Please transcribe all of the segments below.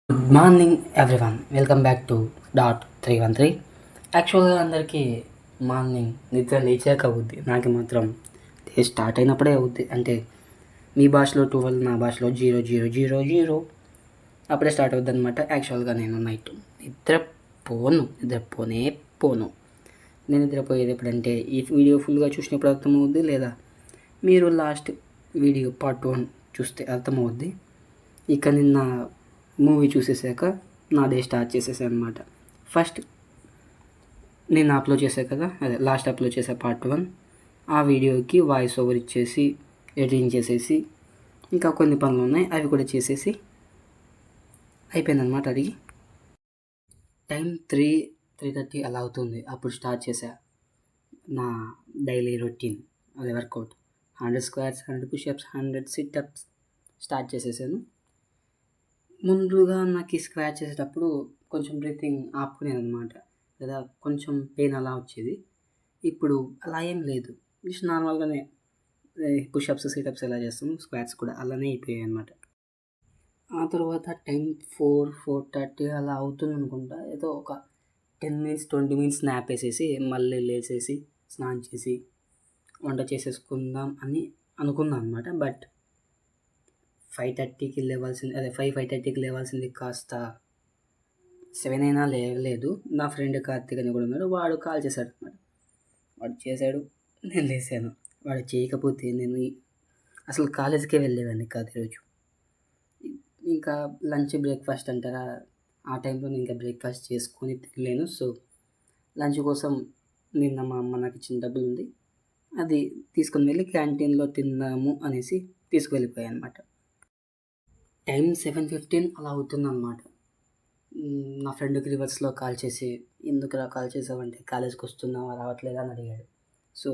Good morning everyone, welcome back to dot 313. యాక్చువల్గా అందరికీ morning నిద్ర లేచాక అవుద్ది, నాకు మాత్రం డే స్టార్ట్ అయినప్పుడే అవుద్ది. అంటే మీ భాషలో 12, నా భాషలో 0000 అప్పుడే స్టార్ట్ అవుద్ది అనమాట. యాక్చువల్గా నేను నైట్ నిద్రపోనే పోను. నేను నిద్రపోయేది ఎప్పుడంటే ఈ వీడియో ఫుల్గా చూసినప్పుడు అర్థమవుద్ది, లేదా మీరు లాస్ట్ వీడియో పార్ట్ 1 చూస్తే అర్థమవుద్ది. ఇక నిన్న మూవీ చూసేసాక నా డే స్టార్ట్ చేసేసాను అనమాట. ఫస్ట్ నేను అప్లోడ్ చేశాను కదా, అదే లాస్ట్ అప్లోడ్ చేసా పార్ట్ 1. ఆ వీడియోకి వాయిస్ ఓవర్ ఇచ్చేసి ఎడిటింగ్ చేసేసి ఇంకా కొన్ని పనులు ఉన్నాయి, అవి కూడా చేసేసి అయిపోయిందనమాట. అడిగి టైం 3:30 అలా అవుతుంది. అప్పుడు స్టార్ట్ చేశా నా డైలీ రొటీన్, అదే workout. 100 squats, 100 pushups, 100 situps start చేసేసాను. ముందుగా నాకు ఈ స్క్వాచ్ చేసేటప్పుడు కొంచెం బ్రీతింగ్ ఆపుకునేది అనమాట, లేదా కొంచెం పెయిన్ అలా వచ్చేది. ఇప్పుడు అలా ఏం లేదు, జస్ట్ నార్మల్గానే పుషప్స్ సిటప్స్ ఎలా చేస్తాము, స్క్వాట్స్ కూడా అలానే అయిపోయాయి అనమాట. ఆ తర్వాత టైం 4:30 అలా అవుతుంది అనుకుంటా. ఏదో ఒక 10 మినిట్స్ 20 మినిట్స్ స్నాప్ వేసేసి మళ్ళీ లేచేసి స్నానం చేసి వంట చేసేసుకుందాం అని అనుకున్నాను అనమాట. బట్ 5:30కి లేవాల్సింది, అదే 5:30కి లేవాల్సింది కాస్త 7 అయినా లేవలేదు. నా ఫ్రెండ్ కార్తీక్ అని కూడా ఉన్నాడు, వాడు కాల్ చేశాడు అనమాట. వాడు చేశాడు, నేను లేసాను. వాడు చేయకపోతే నేను అసలు కాలేజీకే వెళ్ళేవాడిని కాదు ఈరోజు. ఇంకా లంచ్ బ్రేక్ఫాస్ట్ అంటారా, ఆ టైంలో నేను ఇంకా బ్రేక్ఫాస్ట్ చేసుకొని తినలేను. సో లంచ్ కోసం నిన్న మా అమ్మ నాకు ఇచ్చిన డబ్బులు ఉంది, అది తీసుకొని వెళ్ళి క్యాంటీన్లో తిందాము అనేసి తీసుకువెళ్ళిపోయాను అనమాట. టైం 7:15 అలా అవుతుందన్నమాట. నా ఫ్రెండ్కి రివర్స్లో కాల్ చేసి, ఎందుకురా కాల్ చేసావంటే, కాలేజ్కి వస్తున్నావా రావట్లేదా అని అడిగాడు. సో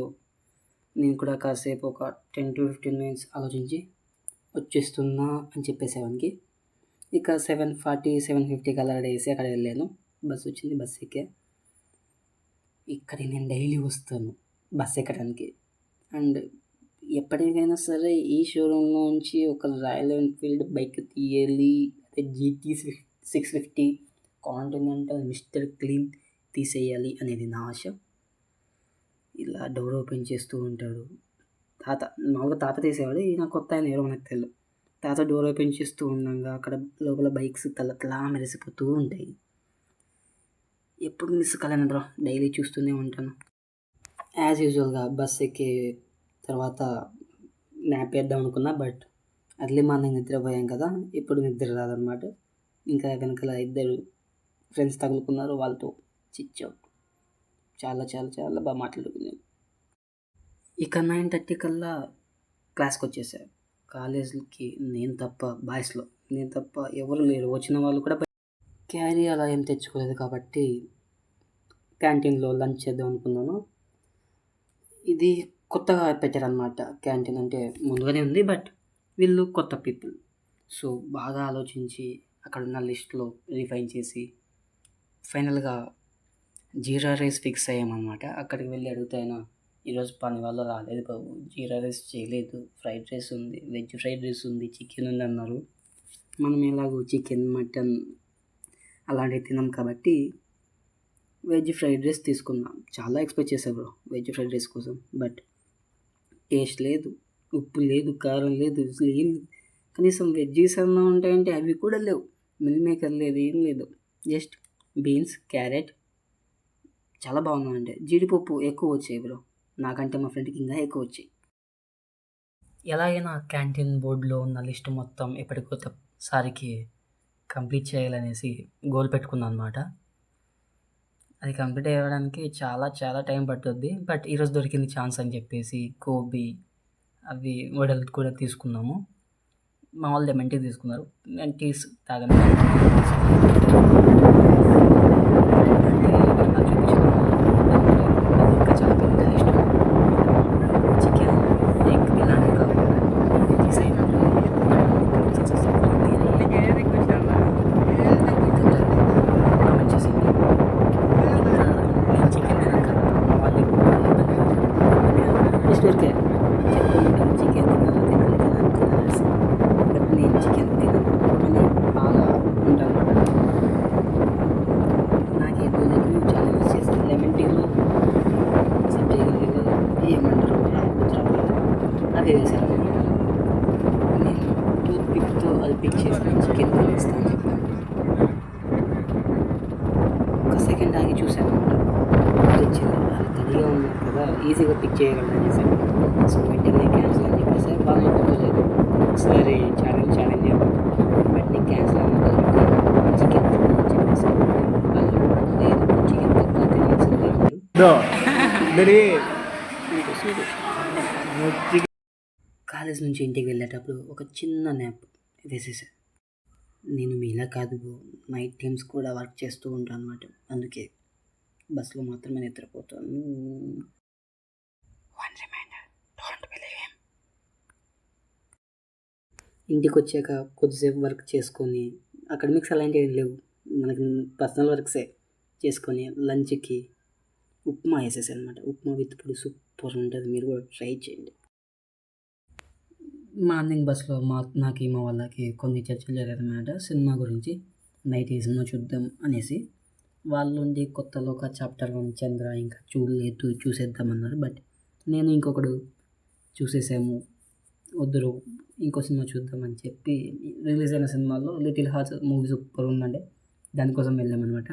నేను కూడా కాసేపు ఒక 10-15 మినిట్స్ ఆలోచించి వచ్చేస్తున్నా అని చెప్పేసేవానికి. ఇక 7:40, 7:50కి అలా వేసి అక్కడ వెళ్ళాను. బస్సు వచ్చింది, బస్సు ఎక్కా. ఇక్కడికి నేను డైలీ వస్తాను బస్సు ఎక్కడానికి. అండ్ ఎప్పటికైనా సరే ఈ షోరూంలోంచి ఒక రాయల్ ఎన్ఫీల్డ్ బైక్ తీయాలి, అదే GT 650 కాంటినెంటల్ మిస్టర్ క్లీన్ తీసేయాలి అనేది నా ఆశ. ఇలా డోర్ ఓపెన్ చేస్తూ ఉంటాడు తాత, మామూలుగా తాత తీసేవాడు, ఈయన కొత్త ఆయన ఎవరో మనకు తెలియదు. తాత డోర్ ఓపెన్ చేస్తూ ఉండగా అక్కడ లోపల బైక్స్ తలా మెరిసిపోతూ ఉంటాయి. ఎప్పుడు మిస్ కాలేను బ్రో, డైలీ చూస్తూనే ఉంటాను. యాజ్ యూజువల్గా బస్ ఎక్కి తర్వాత న్యాప్ వేద్దాం అనుకున్నా, బట్ అర్లీ మార్నింగ్ నిద్రపోయాం కదా, ఇప్పుడు నిద్ర రాదనమాట. ఇంకా వెనకాల 2 ఫ్రెండ్స్ తగులుకున్నారు, వాళ్ళతో చిచ్చావు చాలా చాలా చాలా బాగా మాట్లాడుకున్నాను. ఇక 9:30 కల్లా క్లాస్కి వచ్చేసారు. కాలేజీకి నేను తప్ప, బాయ్స్లో నేను తప్ప ఎవరు లేరు. వచ్చిన వాళ్ళు కూడా క్యారీ అలా ఏం తెచ్చుకోలేదు కాబట్టి క్యాంటీన్లో లంచ్ చేద్దాం అనుకున్నాను. ఇది కొత్తగా పెట్టారనమాట క్యాంటీన్, అంటే ముందుగానే ఉంది బట్ వీళ్ళు కొత్త పీపుల్. సో బాగా ఆలోచించి అక్కడ ఉన్న లిస్ట్లో రిఫైన్ చేసి ఫైనల్గా జీరా రైస్ ఫిక్స్ అయ్యామన్నమాట. అక్కడికి వెళ్ళి అడిగితే అయినా ఈరోజు పని వల్ల రాలేదు బాబు, జీరా రైస్ చేయలేదు, ఫ్రైడ్ రైస్ ఉంది, వెజ్ ఫ్రైడ్ రైస్ ఉంది, చికెన్ ఉంది అన్నారు. మనం ఎలాగో చికెన్ మటన్ అలాంటివి తినాం కాబట్టి వెజ్ ఫ్రైడ్ రైస్ తీసుకున్నాం. చాలా ఎక్స్పెక్ట్ చేశాను బ్రో వెజ్ ఫ్రైడ్ రైస్ కోసం, బట్ టేస్ట్ లేదు, ఉప్పు లేదు, కారం లేదు, ఏం కనీసం వెజ్జీస్ అన్నా ఉంటాయంటే అవి కూడా లేవు. మిల్ మేకర్ లేదు, ఏం లేదు, జస్ట్ బీన్స్, క్యారెట్. చాలా బాగున్నాయంటే జీడిపప్పు ఎక్కువ వచ్చాయి బ్రో, నాకంటే మా ఫ్రెండ్కి ఇంకా ఎక్కువ వచ్చాయి. ఎలాగైనా క్యాంటీన్ బోర్డులో ఉన్న లిస్ట్ మొత్తం ఎప్పటికోసారికి కంప్లీట్ చేయాలనేసి గోల్ పెట్టుకున్నాను అనమాట. అది కంప్లీట్ అవ్వడానికి చాలా చాలా టైం పట్టుద్ది, బట్ ఈరోజు దొరికింది ఛాన్స్ అని చెప్పేసి గోబీ అవి వడలు కూడా తీసుకున్నాము. మా వాళ్ళు లెమన్ టీ తీసుకున్నారు, నేను టీస్ తాగను. ఇంకా చాలా పెద్ద లిస్ట్, చికెన్, ఎగ్ ఇలాంటి కాకుండా వెజ్జీస్ అయినా కామెంట్ చేసింది. ఇంకా నేను చికెన్ తినక వాళ్ళు జస్ట్ ఊరికే చెప్తూ ఉంటాను చికెన్ తినాలి, బట్ నేను చికెన్ తినను అని బాగా ఉంటాను అనమాట. చూశాను. వచ్చింది అది తడిగా ఉన్నారు కదా, ఈజీగా పిక్ చేయగలరని చెప్పి సో వెంటనే క్యాన్సిల్ అని చెప్పేసి వాళ్ళు ఒప్పుకోలేదు. సరే ఛాలెంజ్ వెంటనే క్యాన్సిల్ అని చికెన్ అని చెప్పేసి వాళ్ళు లేదు చికెన్ తక్కువ తినేసి అన్నారు. కాలేజ్ నుంచి ఇంటికి వెళ్ళేటప్పుడు ఒక చిన్న న్యాప్ వేసేసా. నేను మీలా కాదు బ్రో, నైట్ టైమ్స్ కూడా వర్క్ చేస్తూ ఉంటాను అనమాట. అందుకే బస్సులో మాత్రమే నిద్రపోతాను. One reminder, don't believe him. ఇంటికి వచ్చాక కొద్దిసేపు వర్క్ చేసుకొని, అకాడమిక్స్ అలాంటివి లేవు, మనకి పర్సనల్ వర్క్సే చేసుకొని లంచ్కి ఉప్మా వేసేసాను అనమాట. ఉప్మా విత్ పొడి సూపర్ ఉంటుంది, మీరు కూడా ట్రై చేయండి. మార్నింగ్ బస్సులో నాకు మా వాళ్ళకి కొన్ని చర్చలు జరిగాయన్నమాట సినిమా గురించి. నైట్ ఈ సినిమా చూద్దాం అనేసి. వాళ్ళు ఉండి కొత్తలో ఒక చాప్టర్ 1 చంద్ర ఇంకా చూడలేదు, చూసేద్దామన్నారు. బట్ నేను ఇంకొకడు చూసేసాము, వద్దురు ఇంకో సినిమా చూద్దామని చెప్పి రిలీజ్ అయిన సినిమాలో లిటిల్ హార్ట్స్ మూవీ సూపర్ ఉందండి, దానికోసం వెళ్ళామన్నమాట.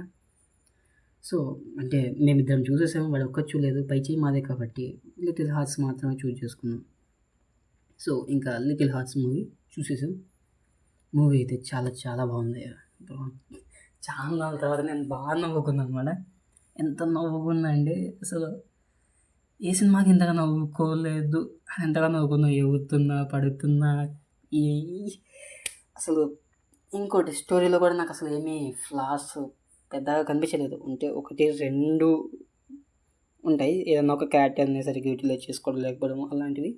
సో అంటే మేమిద్దరం చూసేసాము, వాడు ఒక్కటి చూడలేదు, పై చేయి మాదే కాబట్టి లిటిల్ హార్ట్స్ మాత్రమే చూస్ చేసుకున్నాం. సో ఇంకా లిటిల్ హార్ట్స్ మూవీ చూసేసాం. మూవీ అయితే చాలా చాలా బాగుంది. చాలా నాళ్ళ తర్వాత నేను బాగా నవ్వుకున్నాను అనమాట. ఎంత నవ్వుకున్నా అంటే అసలు ఏ సినిమాకి ఇంతగా నవ్వుకోలేదు, ఎంతగా నవ్వుకున్నా, ఎగురుతున్నా పడుతున్నా. ఈ అసలు ఇంకోటి స్టోరీలో కూడా నాకు అసలు ఏమీ ఫ్లాస్ పెద్దగా కనిపించలేదు. ఉంటే 1, 2 ఉంటాయి, ఏదన్నా ఒక క్యారెక్టర్ని సరిగ్గా యూటిలైజ్ చేసుకోవడం లేకపోవడం అలాంటివి.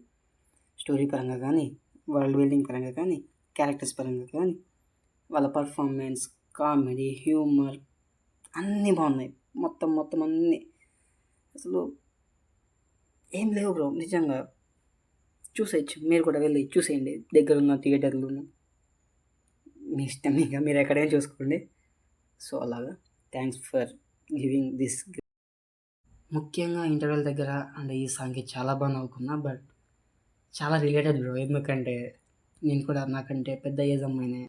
స్టోరీ పరంగా కానీ, వరల్డ్ బిల్డింగ్ పరంగా కానీ, క్యారెక్టర్స్ పరంగా కానీ, వాళ్ళ పర్ఫార్మెన్స్, కామెడీ, హ్యూమర్ అన్నీ బాగున్నాయి. మొత్తం అన్నీ అసలు ఏం లేవు బ్రో, నిజంగా చూసేయచ్చు. మీరు కూడా వెళ్ళి చూసేయండి దగ్గరున్న థియేటర్లోను. మీ ఇష్టం, ఇంకా మీరు ఎక్కడైనా చూసుకోండి. సో అలాగా థ్యాంక్స్ ఫర్ గివింగ్ దిస్. ముఖ్యంగా ఇంటర్వెల్ దగ్గర అండ్ ఈ సాంగ్కి చాలా బాగా నవ్వుకున్నా. బట్ చాలా రిలేటెడ్ బ్రో, ఎందుకంటే నేను కూడా నాకంటే పెద్ద ఏజ్ అమ్మాయినే